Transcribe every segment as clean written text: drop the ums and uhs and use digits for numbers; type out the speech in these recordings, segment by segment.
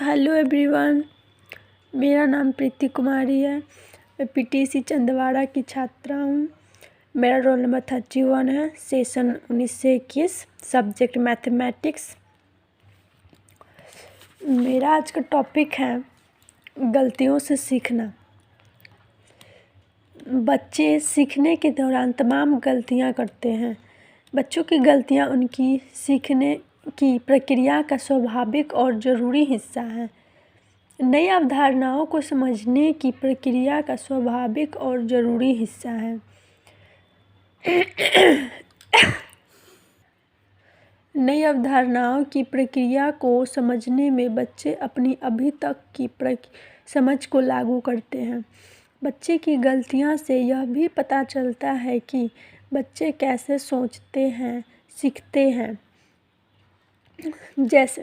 Hello everyone, मेरा नाम प्रीति कुमारी है। मैं पीटीसी चंदवाड़ा की छात्रा हूँ। मेरा रोल नंबर 31 है। सेशन 19 से 21, सब्जेक्ट मैथमेटिक्स। मेरा आज का टॉपिक है गलतियों से सीखना। बच्चे सीखने के दौरान तमाम गलतियाँ करते हैं। बच्चों की गलतियाँ उनकी सीखने की प्रक्रिया का स्वाभाविक और ज़रूरी हिस्सा है। नई अवधारणाओं को समझने की प्रक्रिया का स्वाभाविक और ज़रूरी हिस्सा है। नई अवधारणाओं की प्रक्रिया को समझने में बच्चे अपनी अभी तक की समझ को लागू करते हैं। बच्चे की गलतियां से यह भी पता चलता है कि बच्चे कैसे सोचते हैं, सीखते हैं। जैसे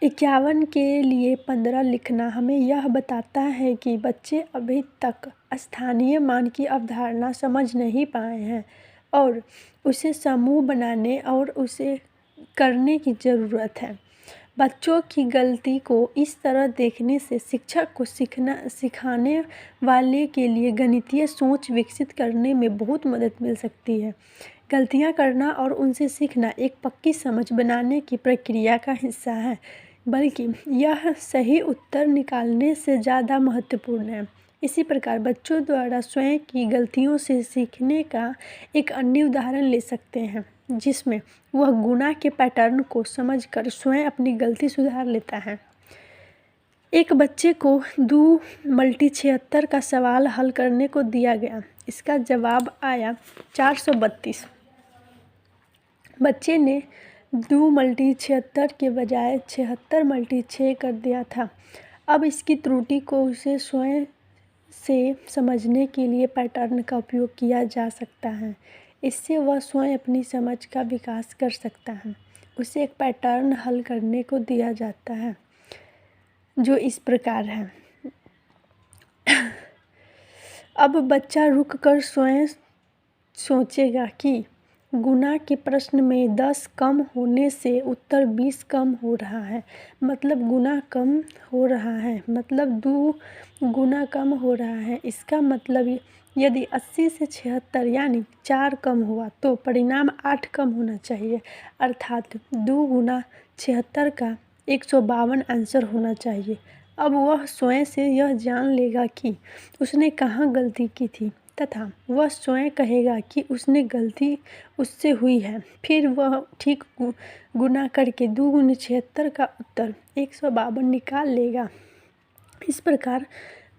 51 के लिए 15 लिखना हमें यह बताता है कि बच्चे अभी तक स्थानीय मान की अवधारणा समझ नहीं पाए हैं और उसे समूह बनाने और उसे करने की ज़रूरत है। बच्चों की गलती को इस तरह देखने से शिक्षक को सिखाने वाले के लिए गणितीय सोच विकसित करने में बहुत मदद मिल सकती है। गलतियां करना और उनसे सीखना एक पक्की समझ बनाने की प्रक्रिया का हिस्सा है, बल्कि यह सही उत्तर निकालने से ज़्यादा महत्वपूर्ण है। इसी प्रकार बच्चों द्वारा स्वयं की गलतियों से सीखने का एक अन्य उदाहरण ले सकते हैं, जिसमें वह गुणा के पैटर्न को समझकर स्वयं अपनी गलती सुधार लेता है। एक बच्चे को 2 × 76 का सवाल हल करने को दिया गया। इसका जवाब आया 432। बच्चे ने 2 × 76 के बजाय 76 × 6 कर दिया था। अब इसकी त्रुटि को उसे स्वयं से समझने के लिए पैटर्न का उपयोग किया जा सकता है। इससे वह स्वयं अपनी समझ का विकास कर सकता है। उसे एक पैटर्न हल करने को दिया जाता है जो इस प्रकार है। अब बच्चा रुककर स्वयं सोचेगा कि गुणा के प्रश्न में 10 कम होने से उत्तर 20 कम हो रहा है, मतलब गुणा कम हो रहा है, मतलब 2 गुना कम हो रहा है। इसका मतलब यदि 80 से 76 यानी 4 कम हुआ तो परिणाम 8 कम होना चाहिए, अर्थात 2 × 76 का 152 आंसर होना चाहिए। अब वह स्वयं से यह जान लेगा कि उसने कहाँ गलती की थी तथा वह स्वयं कहेगा कि उसने गलती उससे हुई है। फिर वह ठीक गुना करके 2 × 76 का उत्तर 152 निकाल लेगा। इस प्रकार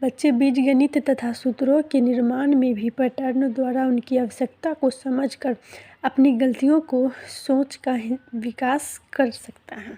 बच्चे बीजगणित तथा सूत्रों के निर्माण में भी पैटर्न द्वारा उनकी आवश्यकता को समझकर अपनी गलतियों को सोच का विकास कर सकता है।